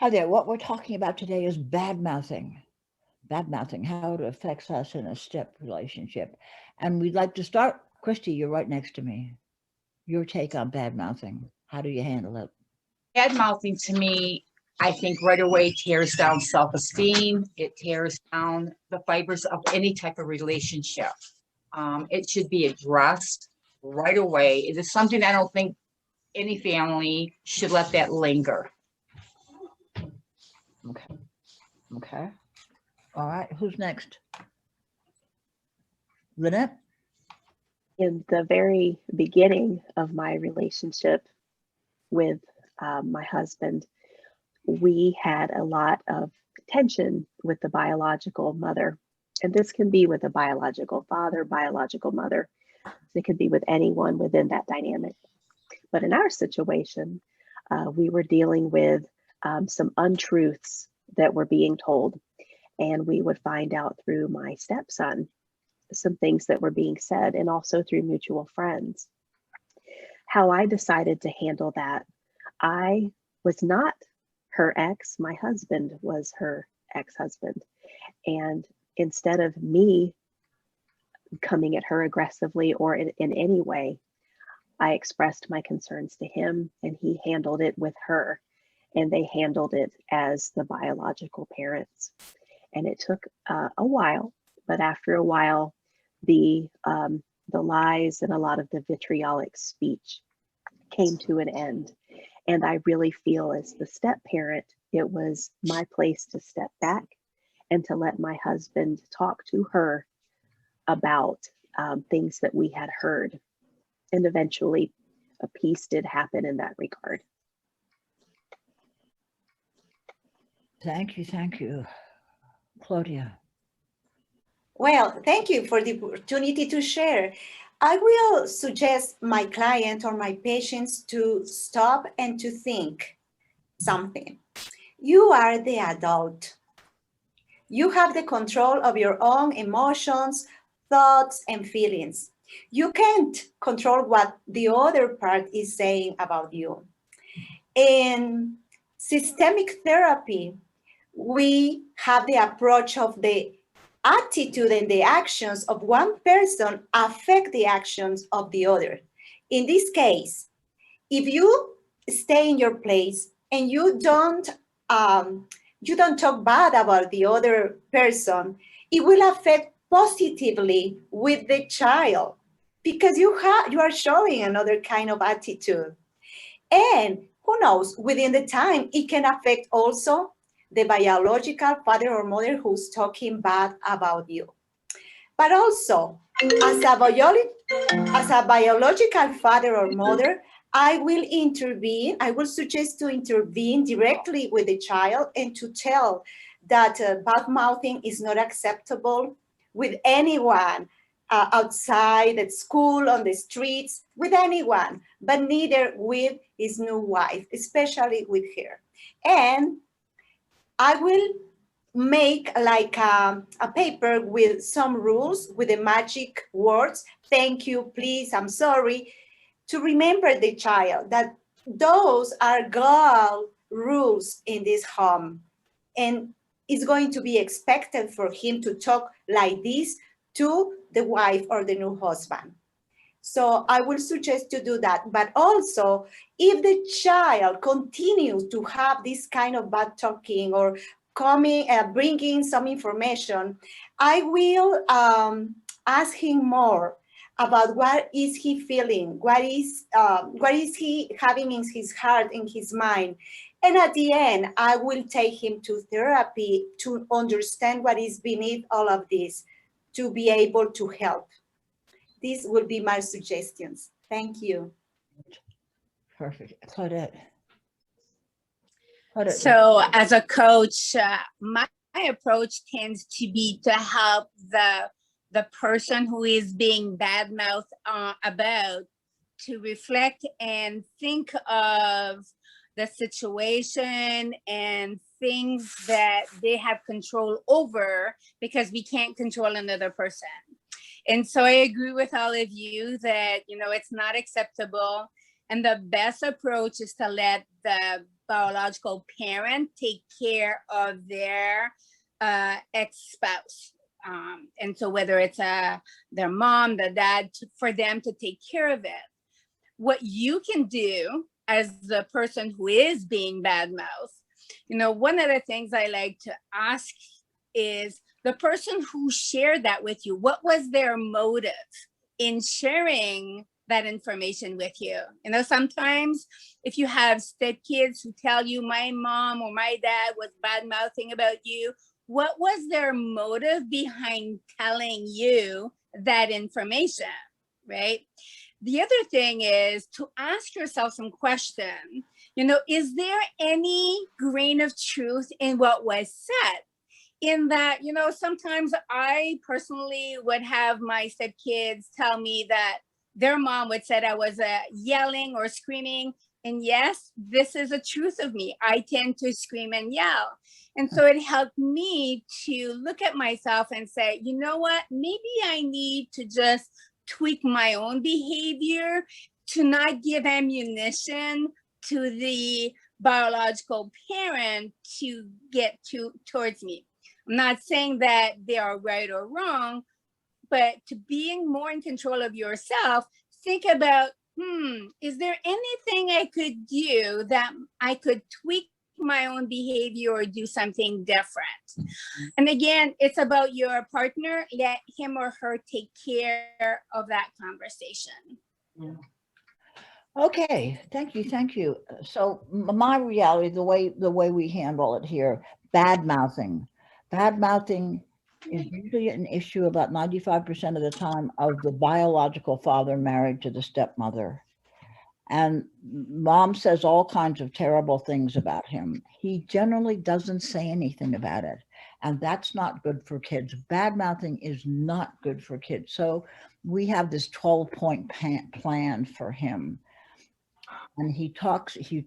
Hi there. What we're talking about today is bad mouthing. Bad mouthing, how it affects us in a step relationship. And we'd like to start. Christy, you're right next to me. Your take on bad mouthing. How do you handle it? Bad mouthing to me, I think right away tears down self-esteem. It tears down the fibers of any type of relationship. It should be addressed right away. It is something I don't think any family should let that linger. Okay. Okay. All right. Who's next? Lynnette? In the very beginning of my relationship with my husband, we had a lot of tension with the biological mother. And this can be with a biological father, biological mother. It could be with anyone within that dynamic. But in our situation, we were dealing with some untruths that were being told. And we would find out through my stepson some things that were being said, and also through mutual friends. How I decided to handle that, I was not her ex, my husband was her ex-husband. And instead of me coming at her aggressively or in any way, I expressed my concerns to him, and he handled it with her, and they handled it as the biological parents. And it took a while, but after a while, the lies and a lot of the vitriolic speech came to an end. And I really feel, as the step parent, it was my place to step back and to let my husband talk to her about things that we had heard. And eventually a peace did happen in that regard. Thank you. Thank you. Claudia. Well, thank you for the opportunity to share. I will suggest my client or my patients to stop and to think something. You are the adult. You have the control of your own emotions, thoughts, and feelings. You can't control what the other part is saying about you. In systemic therapy, we have the approach of the attitude and the actions of one person affect the actions of the other. In this case, if you stay in your place and you don't talk bad about the other person, it will affect positively with the child because you are showing another kind of attitude. And who knows, within the time, it can affect also the biological father or mother who's talking bad about you. But also, as a biological father or mother, I will intervene. I will suggest to intervene directly with the child and to tell that bad mouthing is not acceptable with anyone outside, at school, on the streets, with anyone, but neither with his new wife, especially with her. And I will make like a paper with some rules, with the magic words, thank you, please, I'm sorry, to remember the child that those are God rules in this home. And it's going to be expected for him to talk like this to the wife or the new husband. So I will suggest to do that. But also, if the child continues to have this kind of bad talking or bringing some information, I will ask him more about what is he feeling, what is he having in his heart, in his mind. And at the end, I will take him to therapy to understand what is beneath all of this, to be able to help. These would be my suggestions. Thank you. Perfect. Claudette. So as a coach, my approach tends to be to help the person who is being badmouthed about to reflect and think of the situation and things that they have control over, because we can't control another person. And so I agree with all of you that, it's not acceptable. And the best approach is to let the biological parent take care of their ex-spouse. And so whether it's their mom, their dad, for them to take care of it. What you can do as the person who is being badmouth, you know, one of the things I like to ask is the person who shared that with you, what was their motive in sharing that information with you? You know, sometimes if you have stepkids who tell you my mom or my dad was bad mouthing about you, what was their motive behind telling you that information, right? The other thing is to ask yourself some question, you know, is there any grain of truth in what was said? In that, you know, sometimes I personally would have my stepkids tell me that their mom would say I was yelling or screaming. And yes, this is a truth of me. I tend to scream and yell. And so it helped me to look at myself and say, you know what, maybe I need to just tweak my own behavior to not give ammunition to the biological parent to get towards me. I'm not saying that they are right or wrong, but to being more in control of yourself, think about, is there anything I could do that I could tweak my own behavior or do something different? And again, it's about your partner. Let him or her take care of that conversation. Okay, thank you. So my reality, the way we handle it here, bad mouthing. Bad mouthing is usually an issue about 95% of the time of the biological father married to the stepmother. And mom says all kinds of terrible things about him. He generally doesn't say anything about it. And that's not good for kids. Bad mouthing is not good for kids. So we have this 12-point plan for him. And he talks, you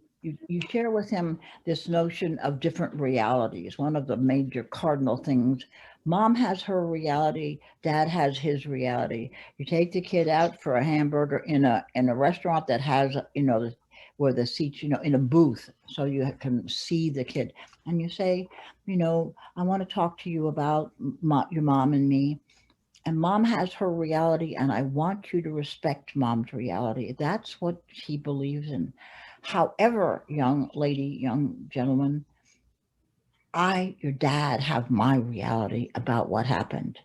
share with him this notion of different realities. One of the major cardinal things, mom has her reality, dad has his reality. You take the kid out for a hamburger in a restaurant that has, you know, where the seats, you know, in a booth, so you can see the kid. And you say, you know, I want to talk to you about your mom and me. And mom has her reality, and I want you to respect mom's reality. That's what she believes in. However, young lady, young gentleman, your dad, have my reality about what happened.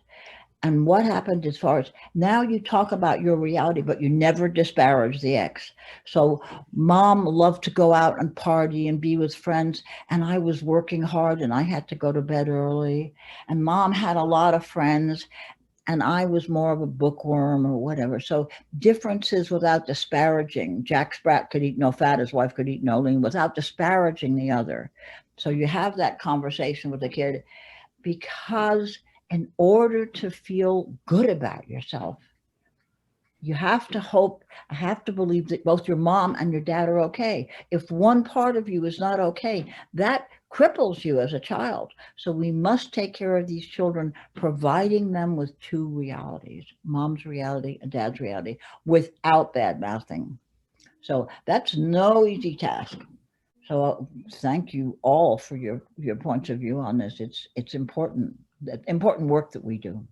And what happened as far as, now you talk about your reality, but you never disparage the ex. So mom loved to go out and party and be with friends, and I was working hard and I had to go to bed early. And mom had a lot of friends, and I was more of a bookworm or whatever. So differences without disparaging. Jack Sprat could eat no fat, his wife could eat no lean, without disparaging the other. So you have that conversation with the kid, because in order to feel good about yourself, you have to believe that both your mom and your dad are okay. If one part of you is not okay, that cripples you as a child. So we must take care of these children, providing them with two realities, mom's reality and dad's reality, without bad mouthing. So that's no easy task. So thank you all for your points of view on this. It's important work that we do.